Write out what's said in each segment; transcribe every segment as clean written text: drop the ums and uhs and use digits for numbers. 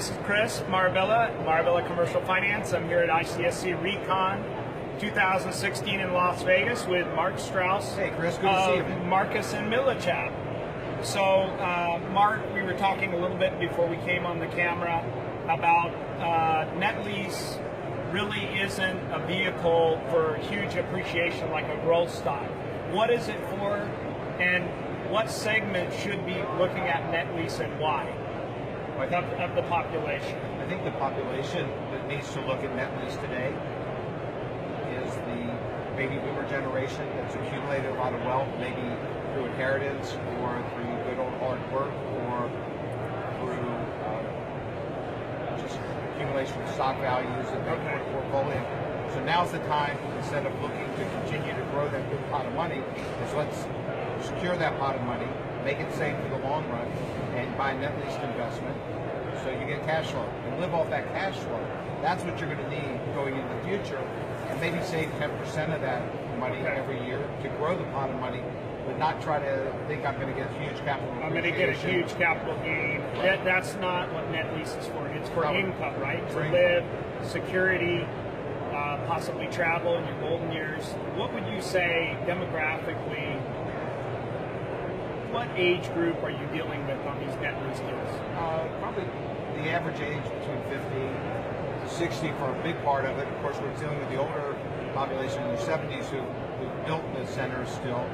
This is Chris, Marabella Commercial Finance. I'm here at ICSC RECON 2016 in Las Vegas with Marc Strauss. Hey Chris, good to see you, man. Marcus and Millichap. So Marc, we were talking a little bit before we came on the camera about net lease really isn't a vehicle for huge appreciation like a growth stock. What is it for, and what segment should be looking at net lease and why? Of the population. I think the population that needs to look at net lease today is the baby boomer generation that's accumulated a lot of wealth, maybe through inheritance or through good old hard work or through just accumulation of stock values in their portfolio. So now's the time, instead of looking to continue to grow that big pot of money, is let's secure that pot of money, make it safe for the long run, and buy net leased investment so you get cash flow and live off that cash flow. That's what you're going to need going into the future, and maybe save 10% of that money every year to grow the pot of money, but not try to think I'm going to get huge capital appreciation. I'm going to get a huge capital gain. Right. That's not what net lease is for. It's for income, right? To live, security, possibly travel in your golden years. What would you say demographically? What age group are you dealing with on these net lease deals? Probably the average age between 50 to 60 for a big part of it. Of course, we're dealing with the older population in their 70s who built the centers still,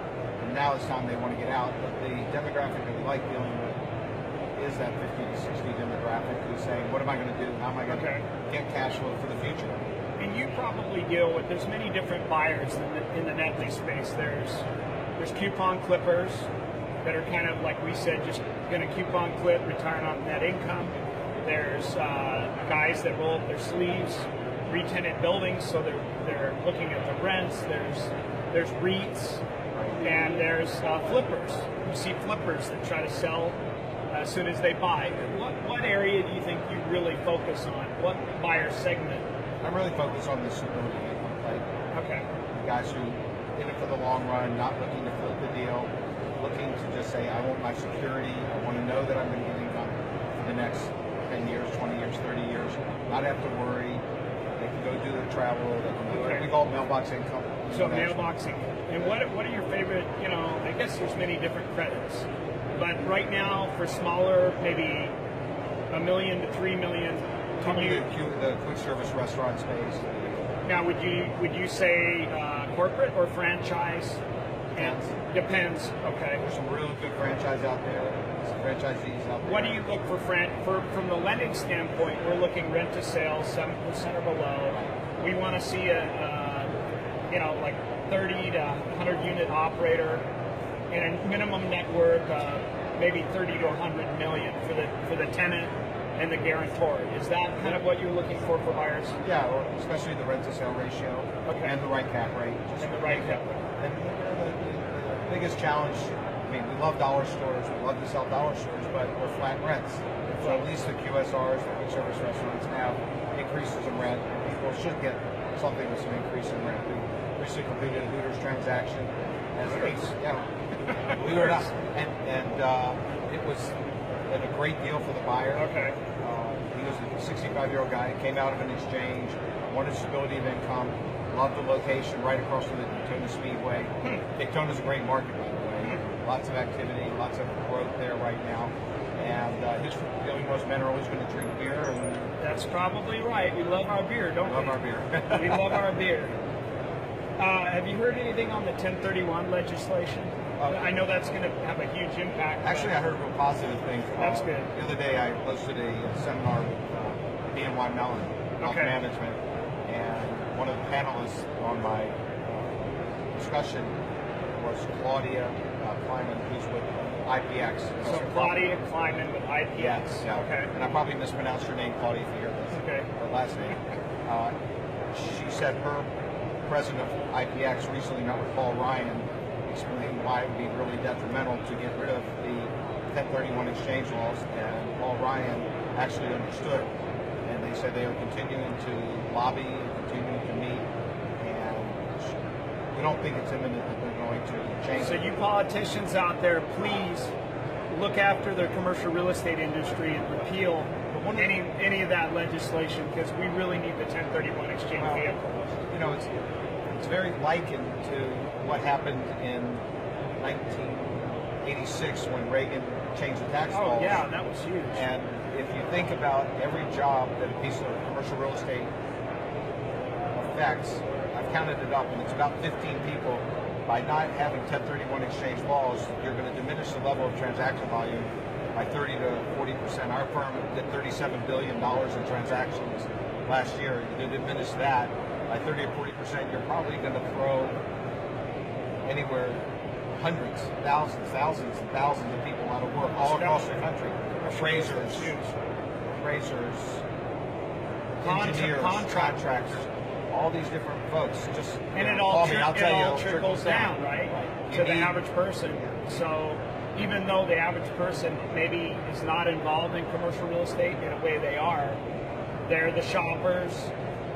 and now it's time they want to get out. But the demographic that we like dealing with is that 50 to 60 demographic who's saying, what am I going to do? How am I going to get cash flow for the future? And you probably deal with, there's many different buyers in the net lease space. There's coupon clippers that are kind of, like we said, just going to coupon clip, return on net income. There's guys that roll up their sleeves, re-tenant buildings, so they're looking at the rents. There's REITs, and there's flippers. You see flippers that try to sell as soon as they buy. What area do you think you really focus on? What buyer segment? I'm really focused on the stability income type. Okay. The guys who in it for the long run, not looking to flip the deal, looking to just say, I want my security, I want to know that I'm going to get income for the next 10 years, 20 years, 30 years, not have to worry. They can go do their travel, they can do it. We call it mailbox income. So mailbox income. And what are your favorite, I guess there's many different credits, but right now for smaller, maybe $1 million to $3 million, the quick service restaurant space. Now, would you say corporate or franchise? Depends. Okay. There's some really good franchise out there. Some franchisees out there. What do you look for from the lending standpoint? We're looking rent to sale 7% or below. We want to see a like 30 to 100 unit operator and a minimum net worth maybe 30 to 100 million for the tenant and the guarantor. Is that kind of what you're looking for buyers? Yeah, or especially the rent to sale ratio and the right cap rate. And the right cap rate. And the biggest challenge, we love dollar stores, we love to sell dollar stores, but we're flat rents. So at least the QSRs, the quick service restaurants have increases in rent, and people should get something with some increase in rent. We recently completed a Hooters transaction. Believe it or not. And it was a great deal for the buyer. Okay. He was a 65-year-old guy, came out of an exchange, wanted stability of income, loved the location right across from the Daytona Speedway. Daytona's a great market, by the way. Lots of activity, lots of growth there right now. And his feeling was men are always going to drink beer. And that's probably right. We love our beer, don't we? Love our beer. We love our beer. Have you heard anything on the 1031 legislation? I know that's going to have a huge impact. Actually, I heard real positive things. That's good. The other day, I hosted a seminar with BNY Mellon, Wealth Management, and one of the panelists on my discussion was Claudia Kleiman, who's with IPX. So Claudia Kleiman with IPX. Yeah. Okay. And I probably mispronounced her name, Claudia, if you hear this. Okay. Her last name. She said her president of IPX recently met with Paul Ryan, explaining why it would be really detrimental to get rid of the 1031 exchange laws, and Paul Ryan actually understood, and they said they are continuing to lobby, continuing to meet, and we don't think it's imminent that they're going to change. So you politicians out there, please look after the commercial real estate industry and repeal the any of that legislation, because we really need the 1031 exchange vehicle. You know, it's very likened to what happened in 1986 when Reagan changed the tax laws. Oh yeah, that was huge. And if you think about every job that a piece of commercial real estate affects, I've counted it up, and it's about 15 people. By not having 1031 exchange laws, you're going to diminish the level of transaction volume by 30 to 40%. Our firm did $37 billion in transactions last year. To diminish that by 30 or 40%, you're probably going to throw anywhere hundreds, thousands and thousands of people out of work all across the country. Appraisers, engineers, contractors, all these different folks. Just and it call all, me, I'll tell you, all trickles down, right? To the average person. So even though the average person maybe is not involved in commercial real estate, in a way they are, they're the shoppers,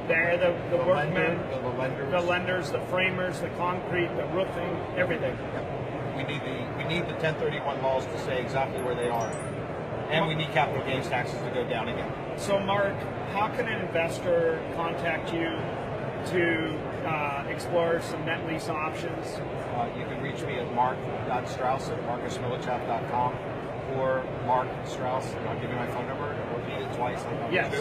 they're the workmen, the lenders, the framers, the concrete, the roofing, everything. Yep. We need the 1031 laws to say exactly where they are. And we need capital gains taxes to go down again. So Mark, how can an investor contact you to explore some net lease options? You can reach me at mark.strauss@marcusmillichap.com or Marc Strauss, and I'll give you my phone number. I'll repeat it twice. Yes.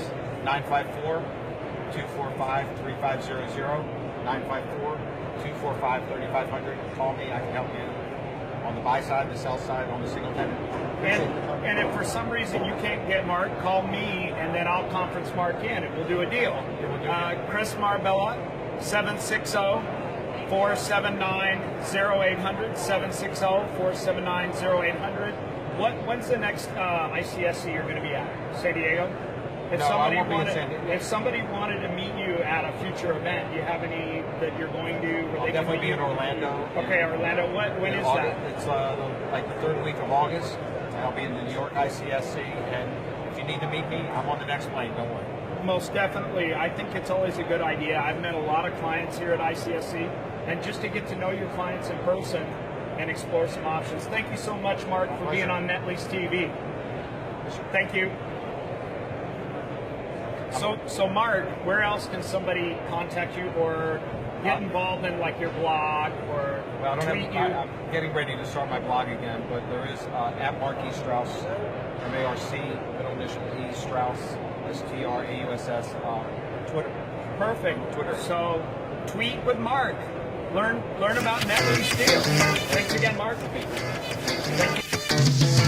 954-245-3500, 954-245-3500. Call me. I can help you on the buy side, the sell side, on the single tenant. And if for some reason you can't get Mark, call me, and then I'll conference Mark in, and we'll do a deal. Chris Marabella, 760-479-0800, 760-479-0800. When's the next ICSC you're going to be at? San Diego? If somebody wanted to meet you at a future event, do you have any that you're going to? I'll definitely be in Orlando. Okay, Orlando. When is that? It's like the third week of August. I'll be in the New York ICSC, and if you need to meet me, I'm on the next plane. Don't worry. Most definitely. I think it's always a good idea. I've met a lot of clients here at ICSC, and just to get to know your clients in person and explore some options. Thank you so much, Mark, for being on NetLease TV. Thank you. So Mark, where else can somebody contact you or get involved in like your blog or tweet you? I'm getting ready to start my blog again, but there is at Marc E. Strauss, M-A-R-C, middle initial E, Strauss, S-T-R-A-U-S-S, Twitter. Perfect. Twitter. So tweet with Mark. Learn about NetLease too. Thanks again, Mark. Thank you.